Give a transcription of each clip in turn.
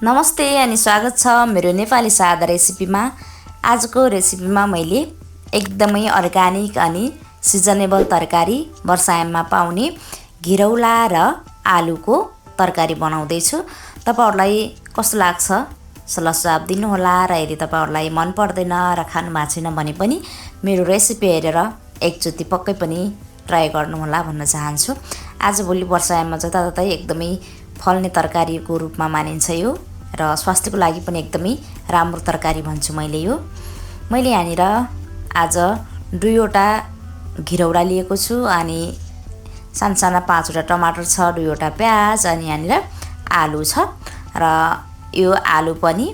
नमस्ते अनि स्वागत छ मेरो नेपाली सादा रेसिपीमा। आजको रेसिपीमा मैले एकदमै अर्ग्यानिक अनि सिजनेबल तरकारी वर्षायाममा पाउने घिरौला र आलुको तरकारी बनाउँदै छु। तपाईहरुलाई कस्तो लाग्छ सल्लाह सुझाव दिनुहोला र यदि तपाईहरुलाई मन पर्दैन र खानु भएको छैन भने पनि मेरो रेसिपी हेरेर एकचोटी पक्कै पनि ट्राई गर्नुहोला भन्न चाहन्छु। आजभोलि वर्षायाममा जताततै एकदमै फल्ने तरकारीको रूपमा मानिन्छ यो र स्वास्थ्यको लागि पनि एकदमै राम्रो तरकारी भन्छु मैले यो। मैले यहाँनिर आज 2वटा घिरौला लिएको छु अनि सानसाना 5वटा टमाटर छ, 2वटा प्याज अनि यहाँनिर आलु छ र यो आलु पनि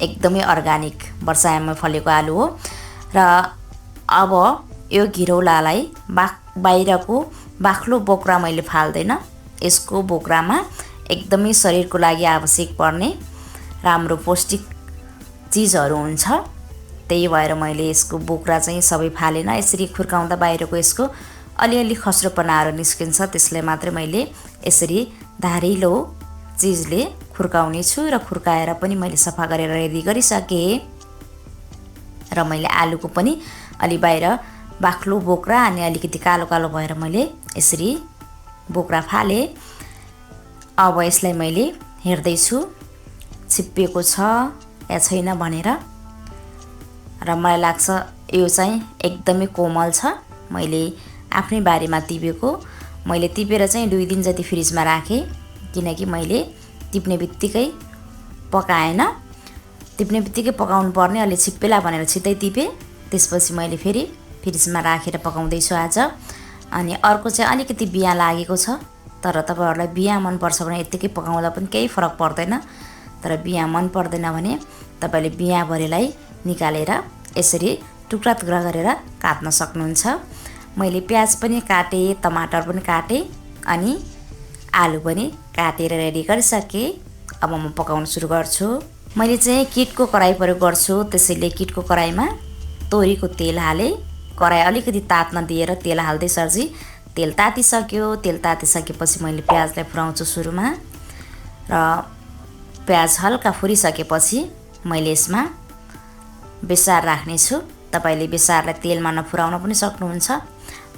एकदमै अर्ग्यानिक वर्षायाममा फलेको आलु हो। र अब यो घिरौलालाई बाहिरको बाक्लो बोक्रा मैले फाल्दैन। यसको बोक्रामा एकदमै शरीरको लागि आवश्यक पर्ने राम्रो पौष्टिक चीजहरु हुन्छ। त्यही भएर मैले यसको बोक्रा चाहिँ सबै फालेन। यसरी खुर्काउँदा बाहिरको यसको अलिअलि खस्रोपनाहरु निस्किन्छ, त्यसलाई मात्र मैले यसरी धारिलो चीजले खुर्काउने छु र खुर्काएर पनि मैले सफा गरेर रेडी गरिसके। र मैले आलुको पनि अलि बाहिर बाक्लो बोक्रा अनि अलिकति कालो कालो भएर मैले यसरी बोक्रा फाले। अब यसलाई मैले हेर्दै छु छिप्पिएको छ या छैन भनेर र मलाई लाग्छ यो चाहिँ एकदमै कोमल छ। मैले आफ्नै बारीमा टिपेको, मैले टिपेर चाहिँ 2 दिन जति फ्रिजमा राखे किनकि मैले टिप्ने बित्तिकै पकाएन। टिप्ने बित्तिकै पकाउनु पर्ने, अलि छिप्पेला भनेर छिटै टिपे। त्यसपछि मैले फेरि फ्रिजमा राखेर पकाउँदै छु आज। अनि अर्को चाहिँ अलिकति बिया लागेको छ, तर तपाईहरुलाई बिया मन पर्छ भने यतिकै पकाउँदा पनि केही फरक पर्दैन। तर बिया मन पर्दैन भने तपाईले बिया भरेलाई निकालेर यसरी टुक्रा टुक्रा गरेर काट्न सक्नुहुन्छ। मैले प्याज पनि काटे, टमाटर पनि काटे अनि आलु पनि काटेर रेडी गरिसके। अब म पकाउन सुरु गर्छु। मैले चाहिँ किटको कराई प्रयोग गर्छु, त्यसैले किटको कराईमा तोरीको तेल हाले। कराई अलिकति तात्न दिएर तेल हाल्दै सर्जी तेल तातिसक्यो। तेल तातिसकेपछि मैले प्याजलाई फुराउँछु सुरुमा र प्याज हल्का फुरिसकेपछि मैले यसमा बेसार राख्ने छु। तपाईले बेसारलाई तेलमा नफुराउन पनि सक्नुहुन्छ।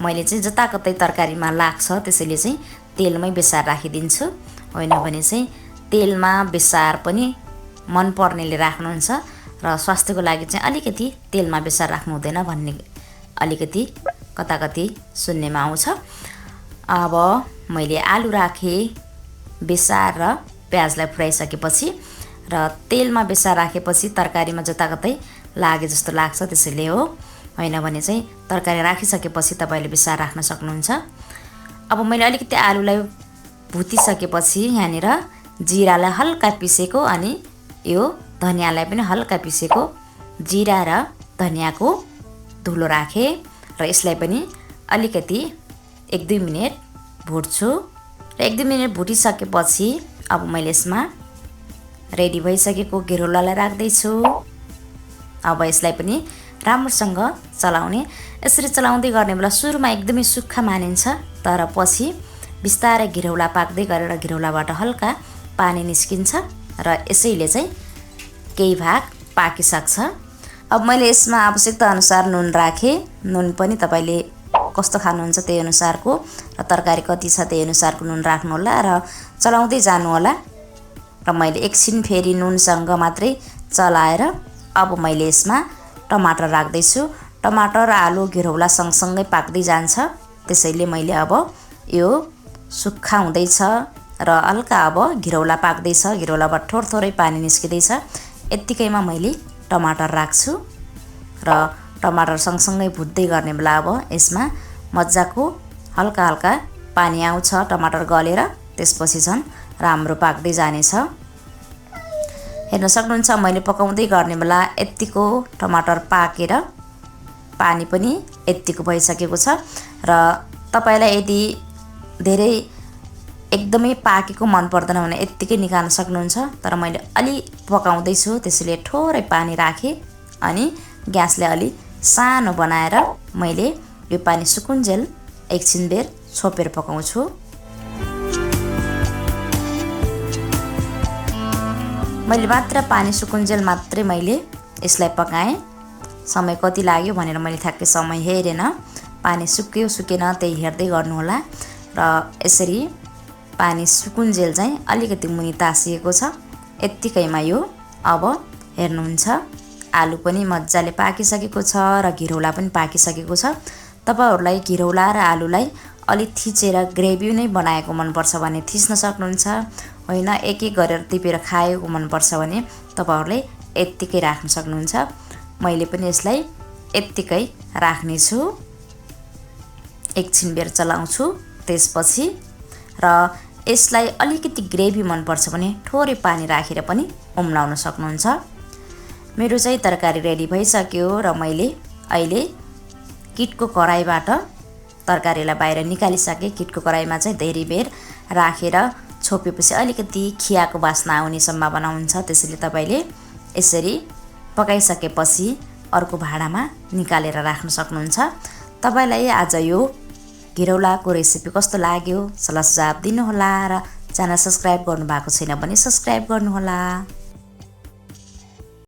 मैले चाहिँ जताकतै तरकारीमा लाग्छ त्यसैले चाहिँ तेलमै बेसार राखिदिन्छु। होइन भने चाहिँ तेलमा बेसार पनि मन पर्नेले राख्नुहुन्छ र स्वास्थ्यको लागि चाहिँ अलिकति तेलमा बेसार राख्नु हुँदैन भन्ने अलिकति कताकति सुन्नेमा आउँछ। अब मैले आलु राखे, बेसार र प्याजलाई फुराइसकेपछि र तेलमा बेसार राखेपछि तरकारीमा जताकतै लागे जस्तो लाग्छ त्यसैले हो। होइन भने चाहिँ तरकारी राखिसकेपछि तपाईले बेसार राख्न सक्नुहुन्छ। अब मैले अलिकति आलुलाई भुटिसकेपछि यहाँनिर जिरालाई हल्का पिसेको अनि यो धनियालाई पनि हल्का पिसेको जिरा र धनियाको धुलो राखे र यसलाई पनि अलिकति 1-2 मिनेट भुट्छु। र 1-2 मिनेट भुटिसकेपछि अब मैले यसमा रेडी भइसकेको घिरौलालाई राख्दै छु। अब यसलाई पनि राम्रोसँग चलाउने। यसरी चलाउँदै गर्ने बेला सुरुमा एकदमै सुक्खा मानिन्छ, तर पछि बिस्तारै घिरौला पाक्दै गरेर घिरौलाबाट हल्का पानी निस्किन्छ र यसैले चाहिँ केही भाग पाकिसक्छ। अब मैले यसमा आवश्यकता अनुसार नुन राखे। नुन पनि तपाईले कस्तो खानुहुन्छ त्यही अनुसारको र तरकारी कति छ त्यही अनुसारको नुन राख्नु होला र चलाउँदै जानु होला। र मैले एकछिन फेरि नुनसँग मात्रै चलाएर अब मैले यसमा टमाटर राख्दै छु। टमाटर, आलु, घिरौला सँगसँगै पाक्दै जान्छ, त्यसैले मैले अब यो सुक्खा हुँदैछ र हल्का अब घिरौला पाक्दैछ। घिरौलाबाट थोरै पानी निस्किदैछ। यतिकैमा मैले टमाटर राख्छु र टमाटर सँगसँगै भुट्दै गर्ने बेला अब यसमा मज्जाको हल्का हल्का पानी आउँछ टमाटर गलेर, त्यसपछि झन् राम्रो पाक्दै जानेछ। हेर्न सक्नुहुन्छ मैले पकाउँदै गर्ने बेला यतिको टमाटर पाकेर पानी पनि यतिको भइसकेको छ। र तपाईलाई यदि धेरै एकदमै पाकेको मन पर्दैन भने यतिकै निकाल्न सक्नुहुन्छ, तर मैले अलि पकाउँदै छु त्यसैले थोरै पानी राखे अनि ग्यासलाई अलि सानो बनाएर मैले यो पानी सुकुन्जेल एकछिन बेर छोपेर पकाउँछु। मैले मात्र पानी सुकुन्जेल मात्रै मैले यसलाई पकाएँ। समय कति लाग्यो भनेर मैले ठ्याक्कै समय हेरेन। पानी सुक्यो सुकेन त्यही हेर्दै गर्नु होला। र यसरी पानी सुकुन्जेल चाहिँ अलिकति मुनि तासिएको छ। यत्तिकैमा यो अब हेर्नुहुन्छ आलु पनि मज्जाले पाकिसकेको छ र घिरौला पनि पाकिसकेको छ। तपाईहरुलाई घिरौला र आलुलाई अलि थिचेर ग्रेभी नै बनाएको मनपर्छ भने थिच्न सक्नुहुन्छ। होइन एक एक गरेर टिपेर खाएको मनपर्छ भने तपाईहरुले यत्तिकै राख्न सक्नुहुन्छ। मैले पनि यसलाई यत्तिकै राख्ने छु। एकछिन बेर चलाउँछु त्यसपछि। र यसलाई अलिकति ग्रेभी मनपर्छ भने थोरै पानी राखेर पनि उम्लाउन सक्नुहुन्छ। मेरो चाहिँ तरकारी रेडी भइसक्यो र मैले अहिले किटको कराईबाट तरकारीलाई बाहिर निकालिसके। किटको कराईमा चाहिँ धेरै बेर राखेर छोपेपछि अलिकति खियाको वासना आउने सम्भावना हुन्छ। त्यसैले तपाईले यसरी पकाइसकेपछि अर्को भाँडामा निकालेर राख्न सक्नुहुन्छ। तपाईलाई आज यो घिरौलाको रेसिपी कस्तो लाग्यो सल्लाह सुझाव दिनुहोला र च्यानल सब्स्क्राइब गर्नु भएको छैन भने सब्स्क्राइब गर्नुहोला।